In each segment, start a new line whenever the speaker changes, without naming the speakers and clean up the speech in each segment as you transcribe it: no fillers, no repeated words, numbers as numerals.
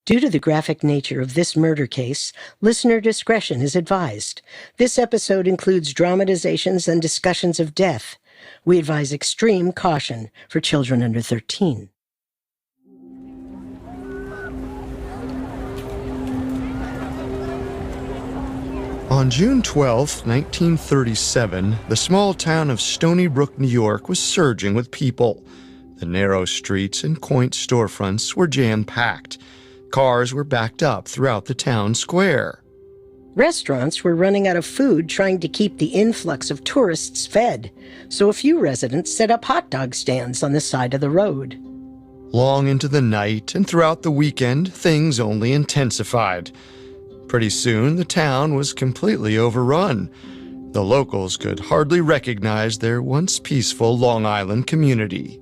Due to the graphic nature of this murder case, listener discretion is advised. This episode includes dramatizations and discussions of death. We advise extreme caution for children under 13.
On June 12, 1937, the small town of Stony Brook, New York was surging with people. The narrow streets and quaint storefronts were jam-packed. Cars were backed up throughout the town square.
Restaurants were running out of food trying to keep the influx of tourists fed, so a few residents set up hot dog stands on the side of the road.
Long into the night and throughout the weekend, things only intensified. Pretty soon, the town was completely overrun. The locals could hardly recognize their once peaceful Long Island community.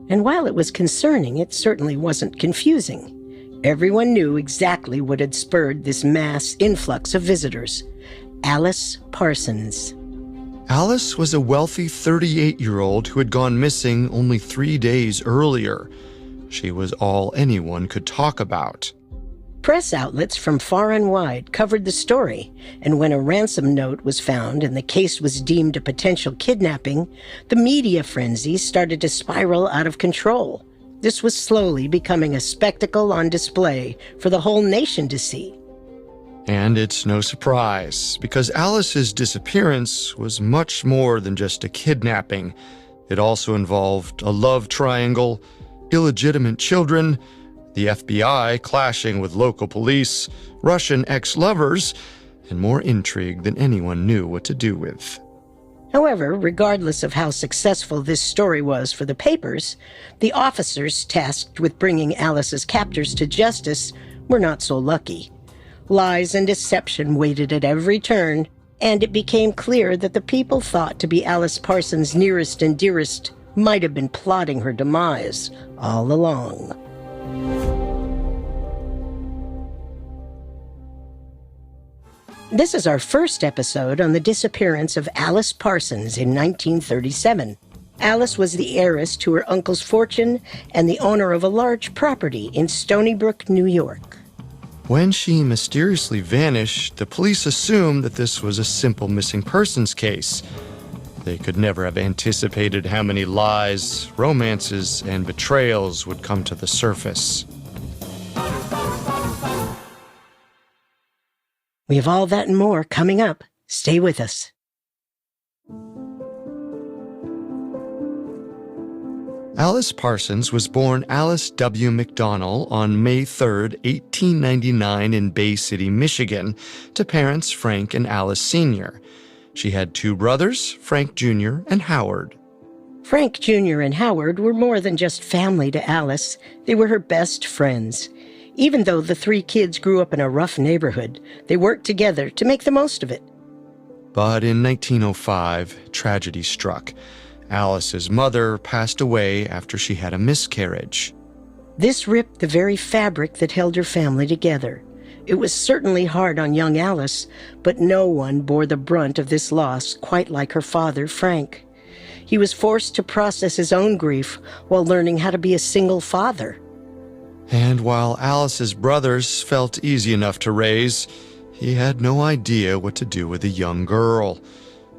And while it was concerning, it certainly wasn't confusing. Everyone knew exactly what had spurred this mass influx of visitors. Alice Parsons.
Alice was a wealthy 38-year-old who had gone missing only 3 days earlier. She was all anyone could talk about.
Press outlets from far and wide covered the story, and when a ransom note was found and the case was deemed a potential kidnapping, the media frenzy started to spiral out of control. This was slowly becoming a spectacle on display for the whole nation to see.
And it's no surprise, because Alice's disappearance was much more than just a kidnapping. It also involved a love triangle, illegitimate children, the FBI clashing with local police, Russian ex-lovers, and more intrigue than anyone knew what to do with.
However, regardless of how successful this story was for the papers, the officers tasked with bringing Alice's captors to justice were not so lucky. Lies and deception waited at every turn, and it became clear that the people thought to be Alice Parsons' nearest and dearest might have been plotting her demise all along. This is our first episode on the disappearance of Alice Parsons in 1937. Alice was the heiress to her uncle's fortune and the owner of a large property in Stony Brook, New York.
When she mysteriously vanished, the police assumed that this was a simple missing persons case. They could never have anticipated how many lies, romances, and betrayals would come to the surface.
We have all that and more coming up. Stay with us.
Alice Parsons was born Alice W. McDonnell on May 3, 1899 in Bay City, Michigan, to parents Frank and Alice Sr. She had 2 brothers, Frank Jr. and Howard.
Frank Jr. and Howard were more than just family to Alice. They were her best friends. Even though the 3 kids grew up in a rough neighborhood, they worked together to make the most of it.
But in 1905, tragedy struck. Alice's mother passed away after she had a miscarriage.
This ripped the very fabric that held her family together. It was certainly hard on young Alice, but no one bore the brunt of this loss quite like her father, Frank. He was forced to process his own grief while learning how to be a single father.
And while Alice's brothers felt easy enough to raise, he had no idea what to do with a young girl.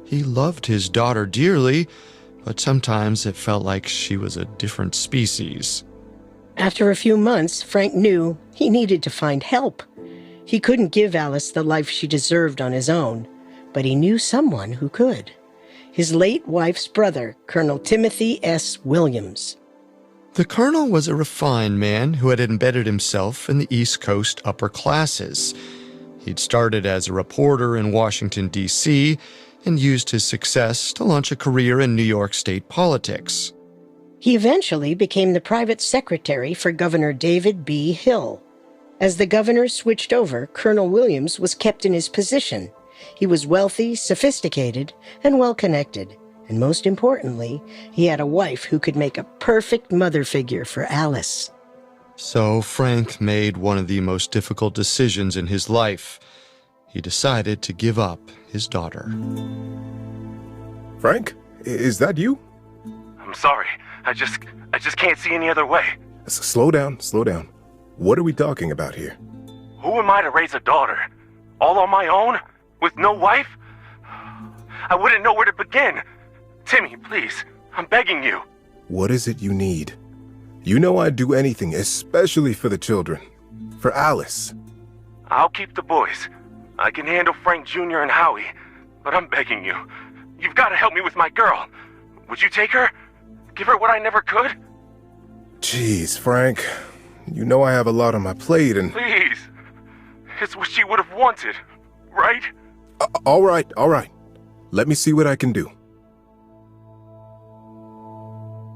He loved his daughter dearly, but sometimes it felt like she was a different species.
After a few months, Frank knew he needed to find help. He couldn't give Alice the life she deserved on his own, but he knew someone who could. His late wife's brother, Colonel Timothy S. Williams.
The colonel was a refined man who had embedded himself in the East Coast upper classes. He'd started as a reporter in Washington, D.C., and used his success to launch a career in New York state politics.
He eventually became the private secretary for Governor David B. Hill. As the governor switched over, Colonel Williams was kept in his position. He was wealthy, sophisticated, and well-connected. And most importantly, he had a wife who could make a perfect mother figure for Alice.
So Frank made one of the most difficult decisions in his life. He decided to give up his daughter.
Frank, is that you?
I'm sorry. I just can't see any other way.
Slow down. What are we talking about here?
Who am I to raise a daughter? All on my own? With no wife? I wouldn't know where to begin. Timmy, please, I'm begging you.
What is it you need? You know I'd do anything, especially for the children. For Alice.
I'll keep the boys. I can handle Frank Jr. and Howie, but I'm begging you. You've got to help me with my girl. Would you take her? Give her what I never could?
Jeez, Frank. You know I have a lot on my plate and...
Please. It's what she would have wanted, right?
All right. Let me see what I can do.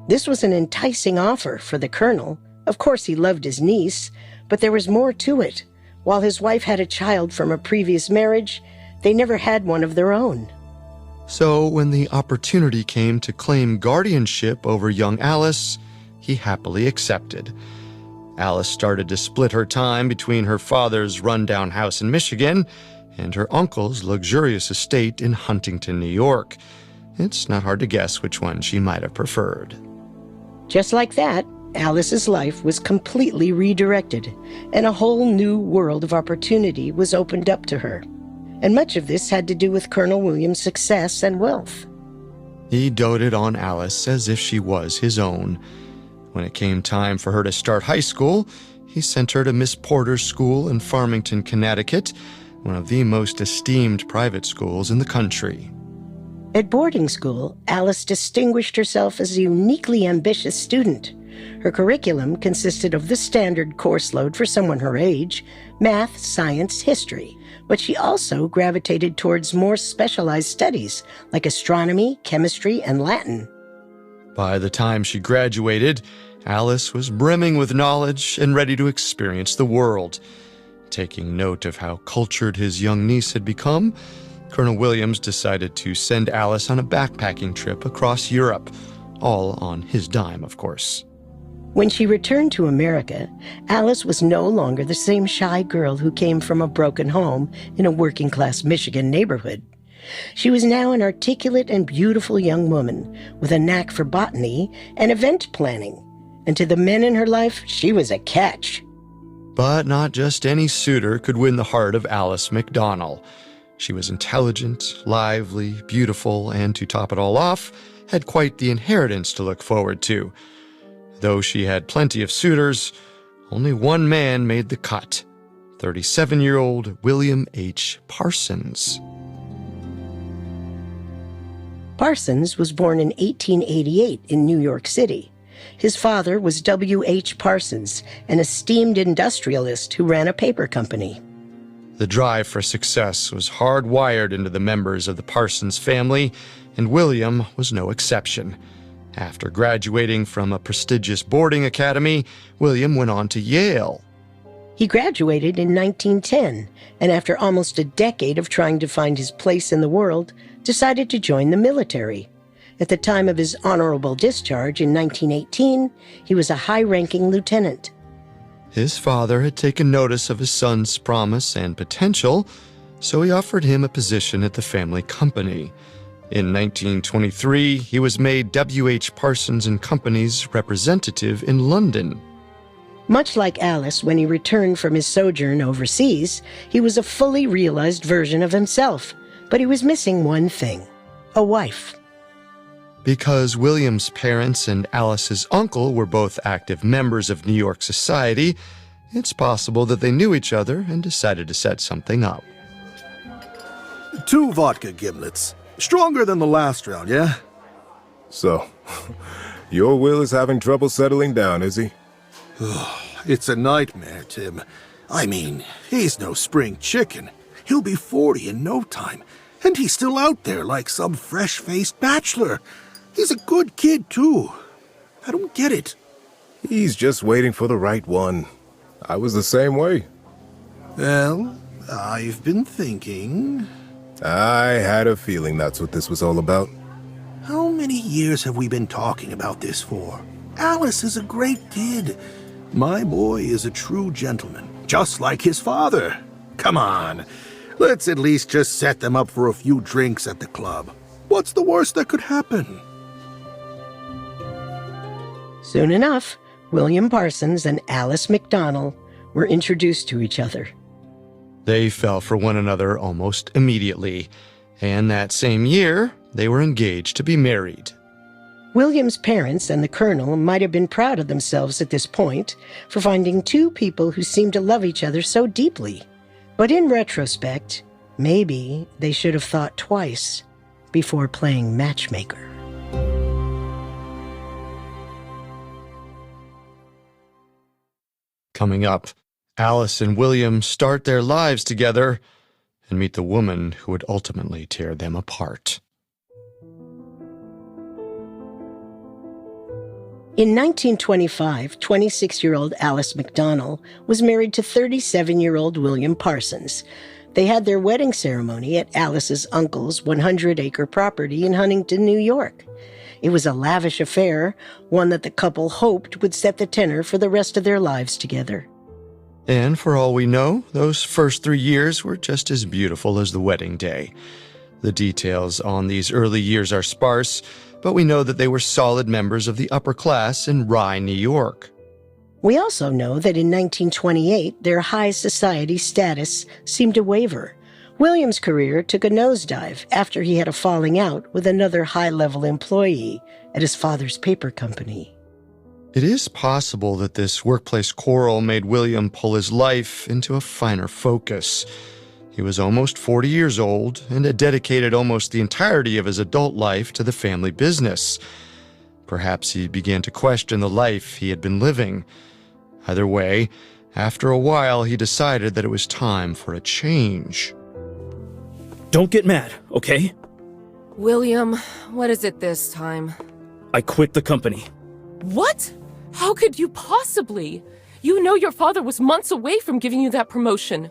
This was an enticing offer for the colonel. Of course he loved his niece, but there was more to it. While his wife had a child from a previous marriage, they never had one of their own.
So when the opportunity came to claim guardianship over young Alice, he happily accepted. Alice started to split her time between her father's rundown house in Michigan and her uncle's luxurious estate in Huntington, New York. It's not hard to guess which one she might have preferred.
Just like that, Alice's life was completely redirected, and a whole new world of opportunity was opened up to her. And much of this had to do with Colonel William's success and wealth.
He doted on Alice as if she was his own. When it came time for her to start high school, he sent her to Miss Porter's school in Farmington, Connecticut, one of the most esteemed private schools in the country.
At boarding school, Alice distinguished herself as a uniquely ambitious student. Her curriculum consisted of the standard course load for someone her age, math, science, history, but she also gravitated towards more specialized studies like astronomy, chemistry, and Latin.
By the time she graduated, Alice was brimming with knowledge and ready to experience the world. Taking note of how cultured his young niece had become, Colonel Williams decided to send Alice on a backpacking trip across Europe, all on his dime, of course.
When she returned to America, Alice was no longer the same shy girl who came from a broken home in a working-class Michigan neighborhood. She was now an articulate and beautiful young woman with a knack for botany and event planning. And to the men in her life, she was a catch.
But not just any suitor could win the heart of Alice McDonnell. She was intelligent, lively, beautiful, and to top it all off, had quite the inheritance to look forward to. Though she had plenty of suitors, only one man made the cut, 37-year-old William H. Parsons.
Parsons was born in 1888 in New York City. His father was W.H. Parsons, an esteemed industrialist who ran a paper company.
The drive for success was hardwired into the members of the Parsons family, and William was no exception. After graduating from a prestigious boarding academy, William went on to Yale.
He graduated in 1910, and after almost a decade of trying to find his place in the world, decided to join the military. At the time of his honorable discharge in 1918, he was a high-ranking lieutenant.
His father had taken notice of his son's promise and potential, so he offered him a position at the family company. In 1923, he was made W.H. Parsons & Company's representative in London.
Much like Alice when he returned from his sojourn overseas, he was a fully realized version of himself, but he was missing one thing: a wife.
Because William's parents and Alice's uncle were both active members of New York society, it's possible that they knew each other and decided to set something up.
2 vodka gimlets. Stronger than the last round, yeah?
So, your Will is having trouble settling down, is he?
It's a nightmare, Tim. I mean, he's no spring chicken. He'll be 40 in no time, and he's still out there like some fresh-faced bachelor. He's a good kid, too. I don't get it.
He's just waiting for the right one. I was the same way.
Well, I've been thinking...
I had a feeling that's what this was all about.
How many years have we been talking about this for? Alice is a great kid. My boy is a true gentleman, just like his father. Come on, let's at least just set them up for a few drinks at the club. What's the worst that could happen?
Soon enough, William Parsons and Alice McDonnell were introduced to each other.
They fell for one another almost immediately, and that same year, they were engaged to be married.
William's parents and the Colonel might have been proud of themselves at this point for finding two people who seemed to love each other so deeply. But in retrospect, maybe they should have thought twice before playing matchmaker.
Coming up, Alice and William start their lives together and meet the woman who would ultimately tear them apart.
In 1925, 26-year-old Alice McDonnell was married to 37-year-old William Parsons. They had their wedding ceremony at Alice's uncle's 100-acre property in Huntington, New York. It was a lavish affair, one that the couple hoped would set the tenor for the rest of their lives together.
And for all we know, those first 3 years were just as beautiful as the wedding day. The details on these early years are sparse, but we know that they were solid members of the upper class in Rye, New York.
We also know that in 1928, their high society status seemed to waver. William's career took a nosedive after he had a falling out with another high-level employee at his father's paper company.
It is possible that this workplace quarrel made William pull his life into a finer focus. He was almost 40 years old and had dedicated almost the entirety of his adult life to the family business. Perhaps he began to question the life he had been living. Either way, after a while, he decided that it was time for a change.
Don't get mad, okay?
William, what is it this time?
I quit the company.
What? How could you possibly? You know your father was months away from giving you that promotion.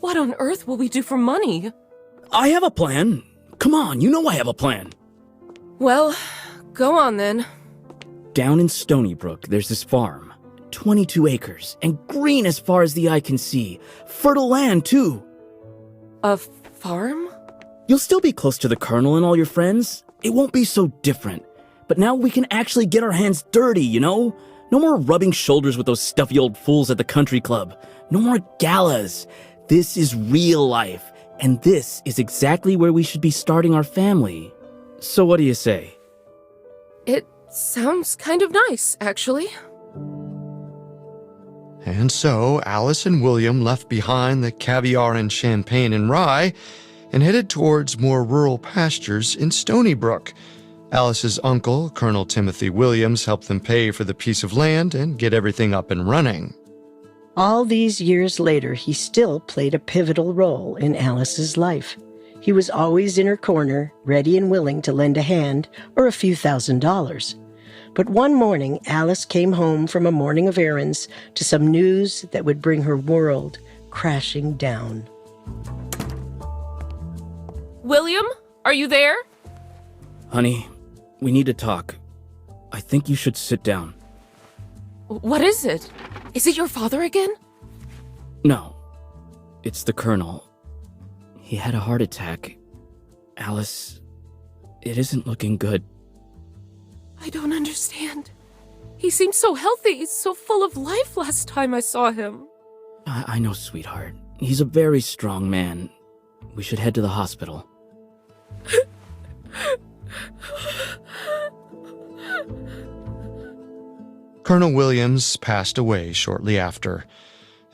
What on earth will we do for money?
I have a plan. Come on, you know I have a plan.
Well, go on then.
Down in Stony Brook, there's this farm. 22 acres, and green as far as the eye can see. Fertile land, too.
A farm?
You'll still be close to the Colonel and all your friends. It won't be so different. But now we can actually get our hands dirty, you know? No more rubbing shoulders with those stuffy old fools at the country club. No more galas. This is real life, and this is exactly where we should be starting our family. So what do you say?
It sounds kind of nice, actually.
And so Alice and William left behind the caviar and champagne in Rye and headed towards more rural pastures in Stony Brook. Alice's uncle, Colonel Timothy Williams, helped them pay for the piece of land and get everything up and running.
All these years later, he still played a pivotal role in Alice's life. He was always in her corner, ready and willing to lend a hand or a few $1,000s. But one morning, Alice came home from a morning of errands to some news that would bring her world crashing down.
William, are you there?
Honey, we need to talk. I think you should sit down.
What is it? Is it your father again?
No, it's the Colonel. He had a heart attack. Alice, it isn't looking good.
I don't understand. He seemed so healthy, so full of life last time I saw him.
I know, sweetheart. He's a very strong man. We should head to the hospital.
Colonel Williams passed away shortly after.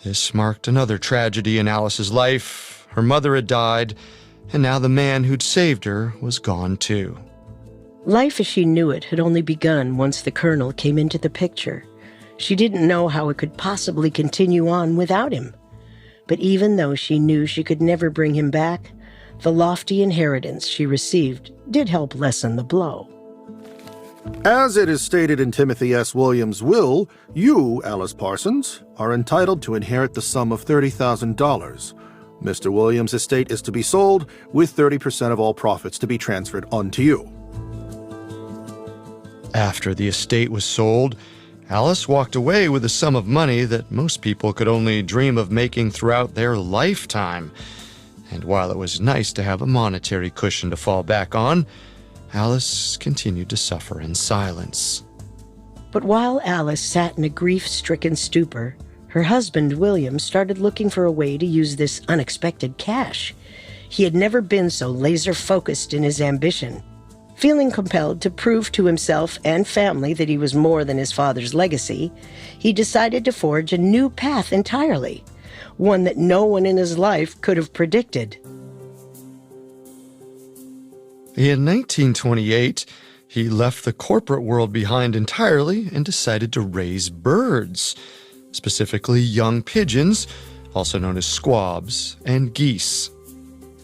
This marked another tragedy in Alice's life. Her mother had died, and now the man who'd saved her was gone too.
Life as she knew it had only begun once the Colonel came into the picture. She didn't know how it could possibly continue on without him. But even though she knew she could never bring him back, the lofty inheritance she received did help lessen the blow.
As it is stated in Timothy S. Williams' will, you, Alice Parsons, are entitled to inherit the sum of $30,000. Mr. Williams' estate is to be sold, with 30% of all profits to be transferred onto you.
After the estate was sold, Alice walked away with a sum of money that most people could only dream of making throughout their lifetime. And while it was nice to have a monetary cushion to fall back on, Alice continued to suffer in silence.
But while Alice sat in a grief-stricken stupor, Her husband, William, started looking for a way to use this unexpected cash. He had never been so laser-focused in his ambition. Feeling compelled to prove to himself and family that he was more than his father's legacy, he decided to forge a new path entirely, one that no one in his life could have predicted.
In 1928, he left the corporate world behind entirely and decided to raise birds, specifically young pigeons, also known as squabs, and geese.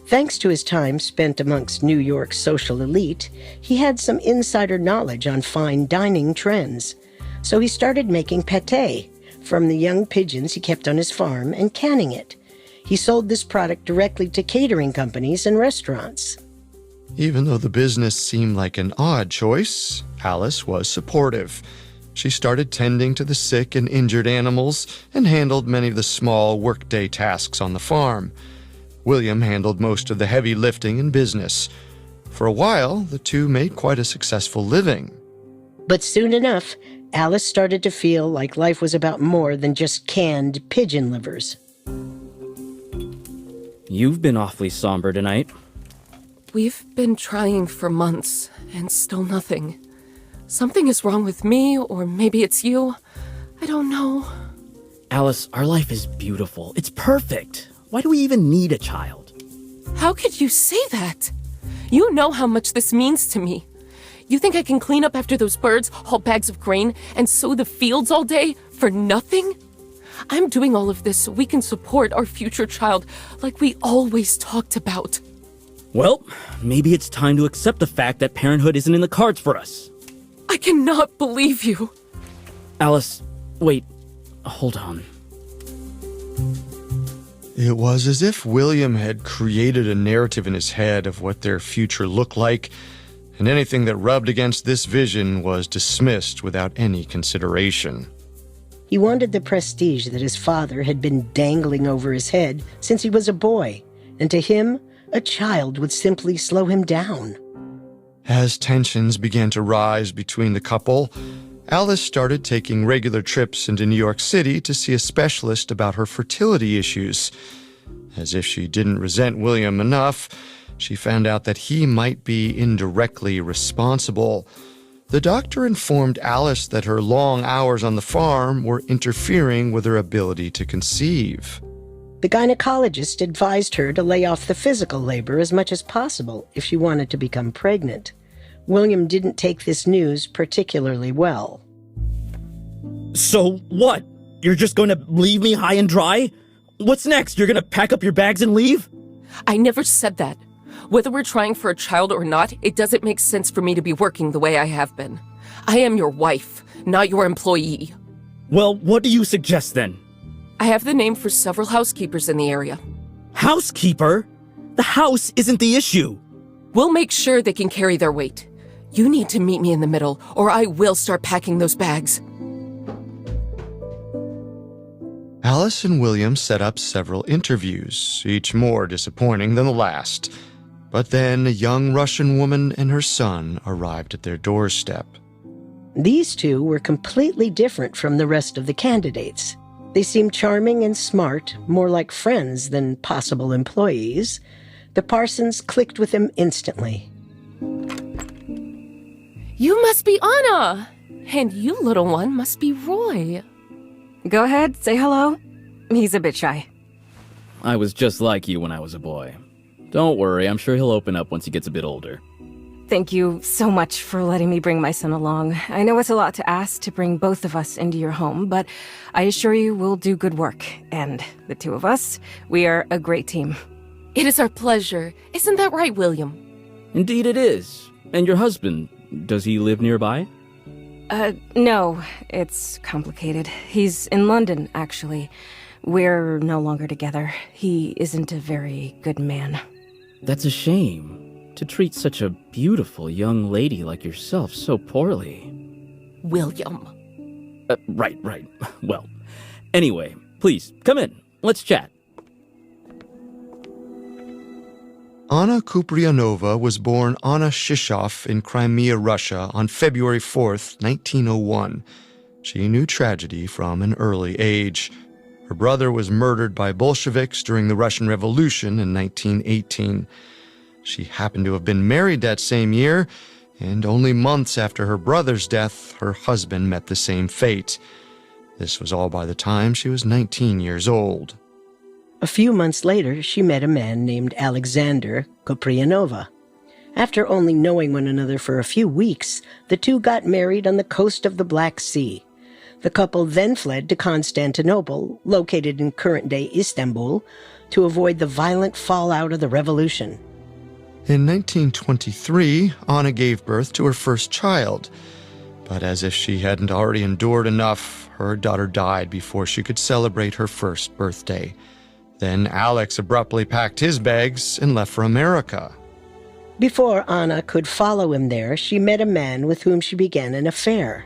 Thanks to his time spent amongst New York's social elite, he had some insider knowledge on fine dining trends. So he started making pâté from the young pigeons he kept on his farm and canning it. He sold this product directly to catering companies and restaurants.
Even though the business seemed like an odd choice, Alice was supportive. She started tending to the sick and injured animals and handled many of the small workday tasks on the farm. William handled most of the heavy lifting in business. For a while, the two made quite a successful living.
But soon enough, Alice started to feel like life was about more than just canned pigeon livers.
You've been awfully somber tonight.
We've been trying for months, and still nothing. Something is wrong with me, or maybe it's you. I don't know.
Alice, our life is beautiful. It's perfect. Why do we even need a child?
How could you say that? You know how much this means to me. You think I can clean up after those birds, haul bags of grain, and sow the fields all day for nothing? I'm doing all of this so we can support our future child like we always talked about.
Well, maybe it's time to accept the fact that parenthood isn't in the cards for us.
I cannot believe you.
Alice, wait, hold on.
It was as if William had created a narrative in his head of what their future looked like, and anything that rubbed against this vision was dismissed without any consideration.
He wanted the prestige that his father had been dangling over his head since he was a boy, and to him, a child would simply slow him down.
As tensions began to rise between the couple, Alice started taking regular trips into New York City to see a specialist about her fertility issues. As if she didn't resent William enough, she found out that he might be indirectly responsible. The doctor informed Alice that her long hours on the farm were interfering with her ability to conceive.
The gynecologist advised her to lay off the physical labor as much as possible if she wanted to become pregnant. William didn't take this news particularly well.
So what? You're just going to leave me high and dry? What's next? You're going to pack up your bags and leave?
I never said that. Whether we're trying for a child or not, it doesn't make sense for me to be working the way I have been. I am your wife, not your employee.
Well, what do you suggest then?
I have the name for several housekeepers in the area.
Housekeeper? The house isn't the issue.
We'll make sure they can carry their weight. You need to meet me in the middle, or I will start packing those bags.
Alice and William set up several interviews, each more disappointing than the last. But then a young Russian woman and her son arrived at their doorstep.
These two were completely different from the rest of the candidates. They seemed charming and smart, more like friends than possible employees. The Parsons clicked with them instantly.
You must be Anna! And you, little one, must be Roy.
Go ahead, say hello. He's a bit shy.
I was just like you when I was a boy. Don't worry, I'm sure he'll open up once he gets a bit older.
Thank you so much for letting me bring my son along. I know it's a lot to ask to bring both of us into your home, but I assure you we'll do good work. And the two of us, we are a great team.
It is our pleasure. Isn't that right, William?
Indeed it is. And your husband, does he live nearby?
No, it's complicated. He's in London, actually. We're no longer together. He isn't a very good man.
That's a shame, to treat such a beautiful young lady like yourself so poorly.
William.
Right. Well, anyway, please, come in. Let's chat.
Anna Cuprianova was born Anna Shishov in Crimea, Russia on February 4th, 1901. She knew tragedy from an early age. Her brother was murdered by Bolsheviks during the Russian Revolution in 1918. She happened to have been married that same year, and only months after her brother's death, her husband met the same fate. This was all by the time she was 19 years old.
A few months later, she met a man named Alexander Cuprianova. After only knowing one another for a few weeks, the two got married on the coast of the Black Sea. The couple then fled to Constantinople, located in current-day Istanbul, to avoid the violent fallout of the revolution.
In 1923, Anna gave birth to her first child. But as if she hadn't already endured enough, her daughter died before she could celebrate her first birthday. Then Alex abruptly packed his bags and left for America.
Before Anna could follow him there, she met a man with whom she began an affair.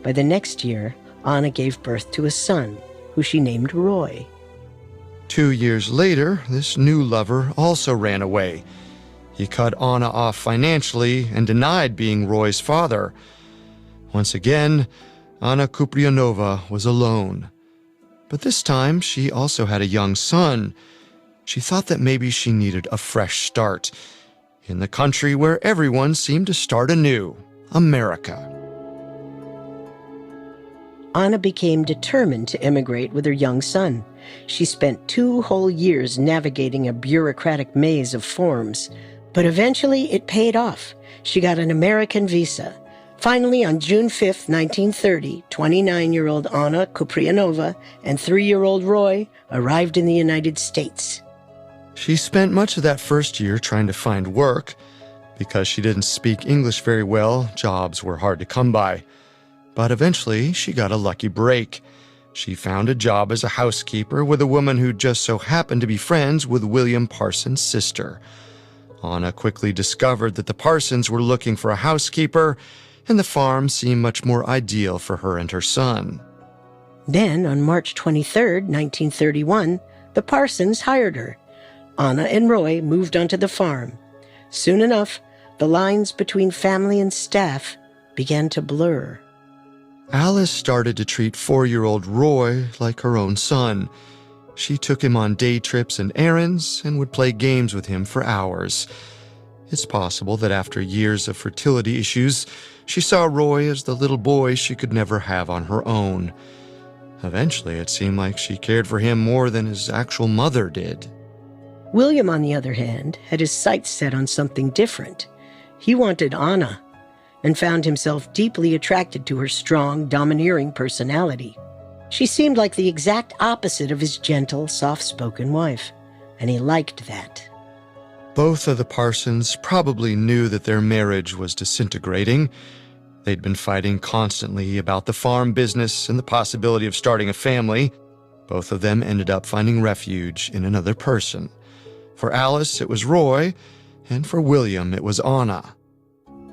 By the next year, Anna gave birth to a son, who she named Roy.
2 years later, this new lover also ran away. He cut Anna off financially and denied being Roy's father. Once again, Anna Cuprianova was alone. But this time, she also had a young son. She thought that maybe she needed a fresh start in the country where everyone seemed to start anew, America.
Anna became determined to immigrate with her young son. She spent 2 whole years navigating a bureaucratic maze of forms, but eventually it paid off. She got an American visa. Finally, on June 5, 1930, 29-year-old Anna Cuprianova and 3-year-old Roy arrived in the United States.
She spent much of that first year trying to find work. Because she didn't speak English very well, jobs were hard to come by. But eventually, she got a lucky break. She found a job as a housekeeper with a woman who just so happened to be friends with William Parsons' sister. Anna quickly discovered that the Parsons were looking for a housekeeper, and the farm seemed much more ideal for her and her son.
Then, on March 23, 1931, the Parsons hired her. Anna and Roy moved onto the farm. Soon enough, the lines between family and staff began to blur.
Alice started to treat 4-year-old Roy like her own son. She took him on day trips and errands and would play games with him for hours. It's possible that after years of fertility issues, she saw Roy as the little boy she could never have on her own. Eventually, it seemed like she cared for him more than his actual mother did.
William, on the other hand, had his sights set on something different. He wanted Anna, and found himself deeply attracted to her strong, domineering personality. She seemed like the exact opposite of his gentle, soft-spoken wife, and he liked that.
Both of the Parsons probably knew that their marriage was disintegrating. They'd been fighting constantly about the farm business and the possibility of starting a family. Both of them ended up finding refuge in another person. For Alice, it was Roy, and for William, it was Anna.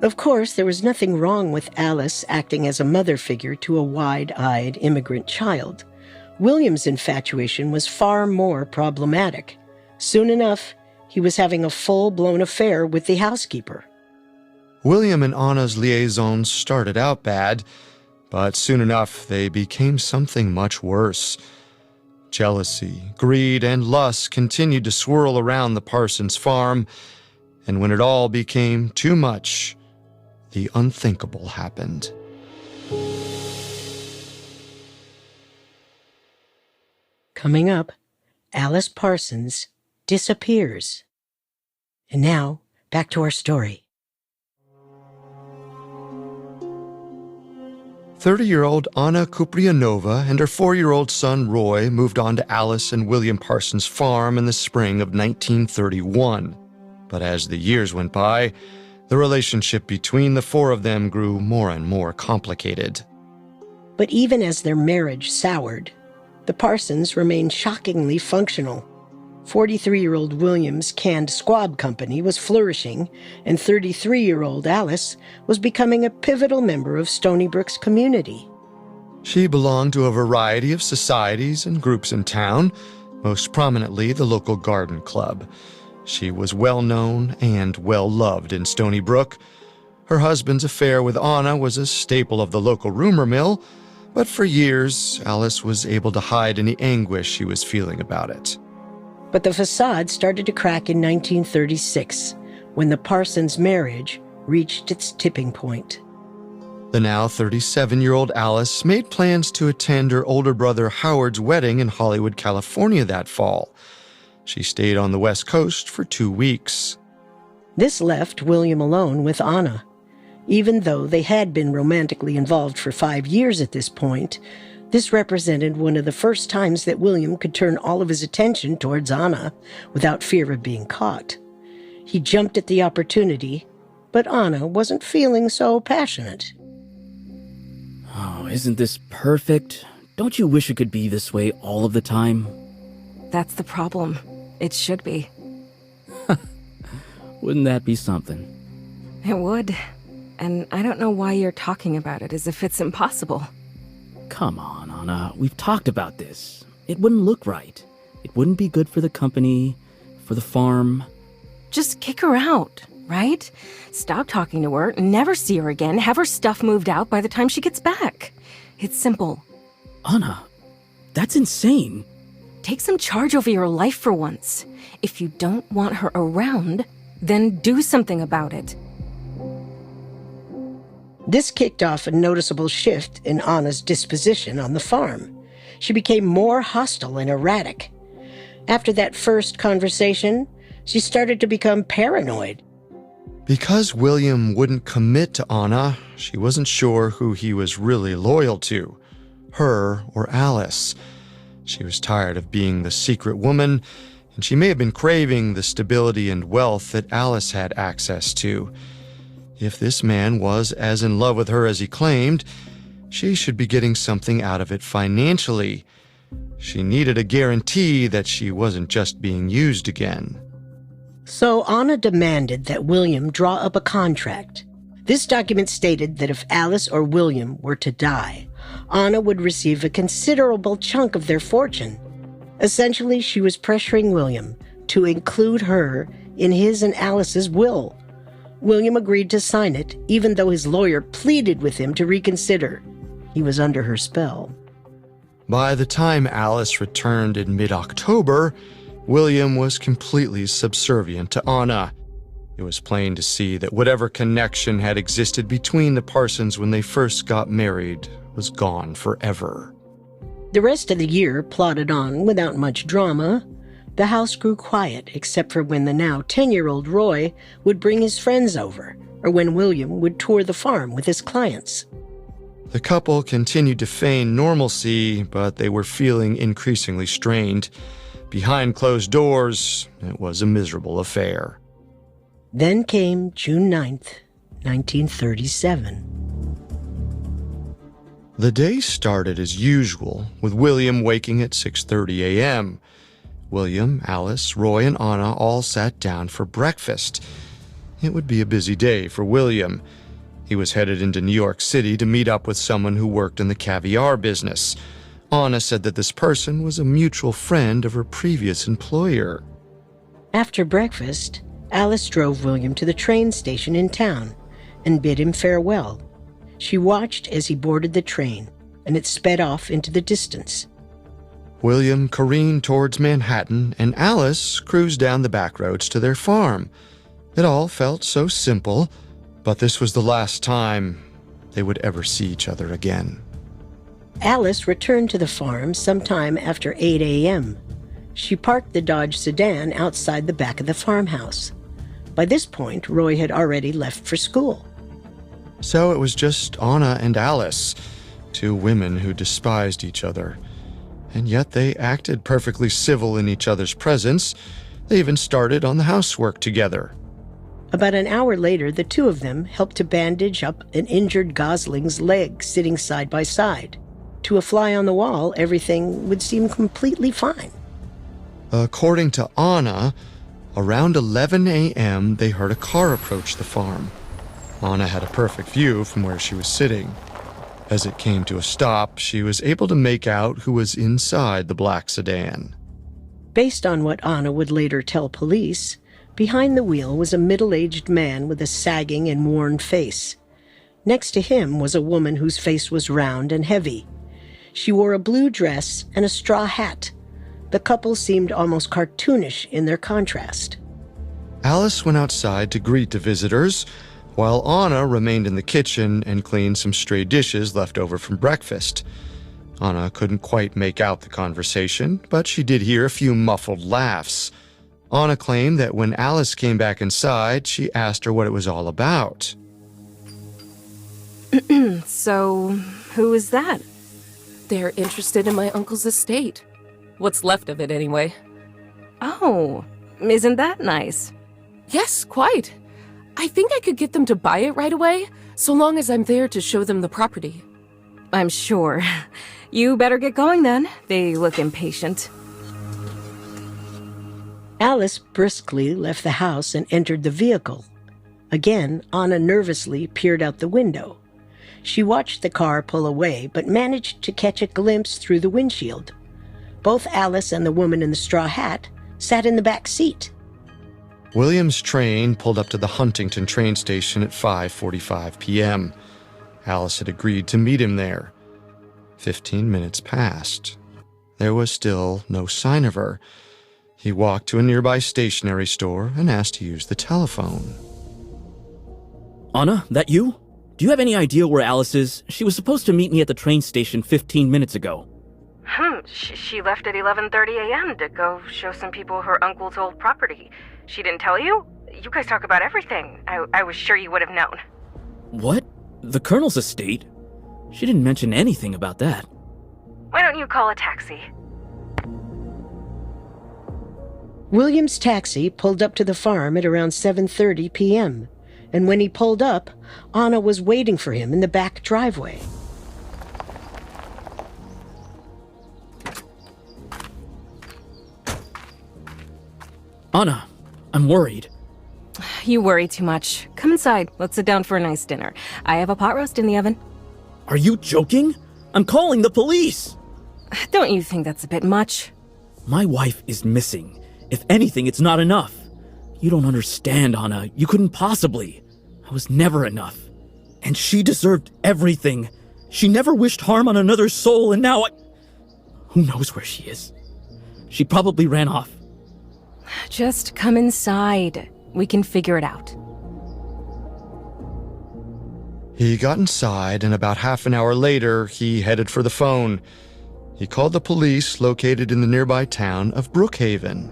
Of course, there was nothing wrong with Alice acting as a mother figure to a wide-eyed immigrant child. William's infatuation was far more problematic. Soon enough, he was having a full-blown affair with the housekeeper.
William and Anna's liaison started out bad, but soon enough they became something much worse. Jealousy, greed, and lust continued to swirl around the Parsons farm, and when it all became too much, the unthinkable happened.
Coming up, Alice Parsons disappears. And now, back to our story.
30-year-old Anna Cuprianova and her 4-year-old son Roy moved on to Alice and William Parsons' farm in the spring of 1931. But as the years went by, the relationship between the 4 of them grew more and more complicated.
But even as their marriage soured, the Parsons remained shockingly functional. 43-year-old William's canned squab company was flourishing, and 33-year-old Alice was becoming a pivotal member of Stony Brook's community.
She belonged to a variety of societies and groups in town, most prominently the local garden club. She was well-known and well-loved in Stony Brook. Her husband's affair with Anna was a staple of the local rumor mill, But for years, Alice was able to hide any anguish she was feeling about it.
But the facade started to crack in 1936, when the Parsons marriage reached its tipping point.
The now 37-year-old Alice made plans to attend her older brother Howard's wedding in Hollywood, California that fall. She stayed on the West Coast for 2 weeks.
This left William alone with Anna. Even though they had been romantically involved for 5 years at this point, this represented one of the first times that William could turn all of his attention towards Anna without fear of being caught. He jumped at the opportunity, but Anna wasn't feeling so passionate.
Oh, isn't this perfect? Don't you wish it could be this way all of the time?
That's the problem. It should be.
Wouldn't that be something?
It would. And I don't know why you're talking about it as if it's impossible.
Come on, Anna. We've talked about this. It wouldn't look right. It wouldn't be good for the company, for the farm.
Just kick her out, right? Stop talking to her, never see her again, have her stuff moved out by the time she gets back. It's simple.
Anna, that's insane.
Take some charge over your life for once. If you don't want her around, then do something about it.
This kicked off a noticeable shift in Anna's disposition on the farm. She became more hostile and erratic. After that first conversation, she started to become paranoid.
Because William wouldn't commit to Anna, she wasn't sure who he was really loyal to, her or Alice. She was tired of being the secret woman, and she may have been craving the stability and wealth that Alice had access to. If this man was as in love with her as he claimed, she should be getting something out of it financially. She needed a guarantee that she wasn't just being used again.
So Anna demanded that William draw up a contract. This document stated that if Alice or William were to die, Anna would receive a considerable chunk of their fortune. Essentially, she was pressuring William to include her in his and Alice's will. William agreed to sign it, even though his lawyer pleaded with him to reconsider. He was under her spell.
By the time Alice returned in mid-October, William was completely subservient to Anna. It was plain to see that whatever connection had existed between the Parsons when they first got married was gone forever.
The rest of the year plodded on without much drama. The house grew quiet except for when the now 10-year-old Roy would bring his friends over, or when William would tour the farm with his clients.
The couple continued to feign normalcy, but they were feeling increasingly strained. Behind closed doors, it was a miserable affair.
Then came June 9th, 1937.
The day started as usual, with William waking at 6:30 a.m. William, Alice, Roy, and Anna all sat down for breakfast. It would be a busy day for William. He was headed into New York City to meet up with someone who worked in the caviar business. Anna said that this person was a mutual friend of her previous employer.
After breakfast, Alice drove William to the train station in town and bid him farewell. She watched as he boarded the train, and it sped off into the distance.
William careened towards Manhattan, and Alice cruised down the back roads to their farm. It all felt so simple, but this was the last time they would ever see each other again.
Alice returned to the farm sometime after 8 a.m. She parked the Dodge sedan outside the back of the farmhouse. By this point, Roy had already left for school.
So it was just Anna and Alice, two women who despised each other. And yet they acted perfectly civil in each other's presence. They even started on the housework together.
About an hour later, the two of them helped to bandage up an injured gosling's leg sitting side by side. To a fly on the wall, everything would seem completely fine.
According to Anna, around 11 a.m., they heard a car approach the farm. Anna had a perfect view from where she was sitting. As it came to a stop, she was able to make out who was inside the black sedan.
Based on what Anna would later tell police, behind the wheel was a middle-aged man with a sagging and worn face. Next to him was a woman whose face was round and heavy. She wore a blue dress and a straw hat. The couple seemed almost cartoonish in their contrast.
Alice went outside to greet the visitors, while Anna remained in the kitchen and cleaned some stray dishes left over from breakfast. Anna couldn't quite make out the conversation, but she did hear a few muffled laughs. Anna claimed that when Alice came back inside, she asked her what it was all about.
So, who is that?
They're interested in my uncle's estate. What's left of it, anyway.
Oh, isn't that nice?
Yes, quite. I think I could get them to buy it right away, so long as I'm there to show them the property.
I'm sure. You better get going then. They look impatient.
Alice briskly left the house and entered the vehicle. Again, Anna nervously peered out the window. She watched the car pull away, but managed to catch a glimpse through the windshield. Both Alice and the woman in the straw hat sat in the back seat.
William's train pulled up to the Huntington train station at 5:45 p.m. Alice had agreed to meet him there. 15 minutes passed. There was still no sign of her. He walked to a nearby stationery store and asked to use the telephone.
Anna, that you? Do you have any idea where Alice is? She was supposed to meet me at the train station 15 minutes ago.
She left at 11:30 a.m. to go show some people her uncle's old property. She didn't tell you? You guys talk about everything. I was sure you would have known.
What? The Colonel's estate? She didn't mention anything about that.
Why don't you call a taxi?
William's taxi pulled up to the farm at around 7:30 p.m., and when he pulled up, Anna was waiting for him in the back driveway.
Anna, I'm worried.
You worry too much. Come inside. Let's sit down for a nice dinner. I have a pot roast in the oven.
Are you joking? I'm calling the police!
Don't you think that's a bit much?
My wife is missing. If anything, it's not enough. You don't understand, Anna. You couldn't possibly. I was never enough. And she deserved everything. She never wished harm on another soul, and now who knows where she is? She probably ran off.
Just come inside. We can figure it out.
He got inside, and about half an hour later, he headed for the phone. He called the police located in the nearby town of Brookhaven.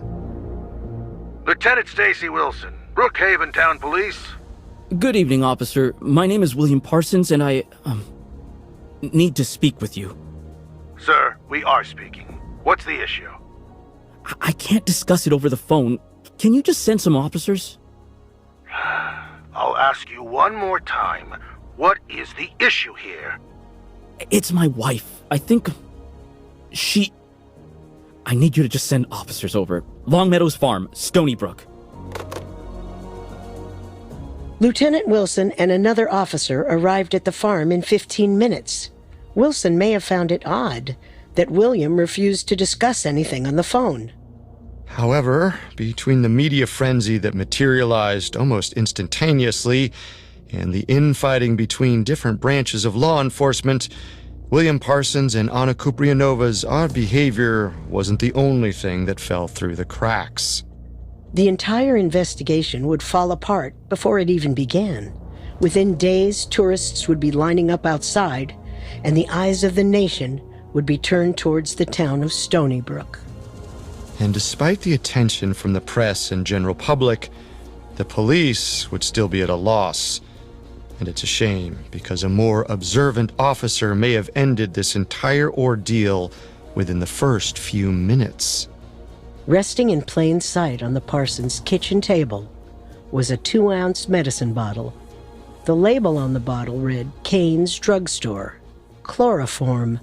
Lieutenant Stacy Wilson, Brookhaven Town Police.
Good evening, officer. My name is William Parsons, and I, need to speak with you.
Sir, we are speaking. What's the issue?
I can't discuss it over the phone. Can you just send some officers?
I'll ask you one more time. What is the issue here?
It's my wife. I think I need you to just send officers over. Longmeadows Farm, Stony Brook.
Lieutenant Wilson and another officer arrived at the farm in 15 minutes. Wilson may have found it odd that William refused to discuss anything on the phone.
However, between the media frenzy that materialized almost instantaneously and the infighting between different branches of law enforcement, William Parsons and Anna Cuprianova's odd behavior wasn't the only thing that fell through the cracks.
The entire investigation would fall apart before it even began. Within days, tourists would be lining up outside, and the eyes of the nation would be turned towards the town of Stony Brook.
And despite the attention from the press and general public, the police would still be at a loss. And it's a shame, because a more observant officer may have ended this entire ordeal within the first few minutes.
Resting in plain sight on the Parsons' kitchen table was a 2-ounce medicine bottle. The label on the bottle read Kane's Drugstore, chloroform,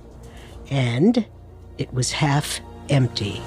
and it was half empty.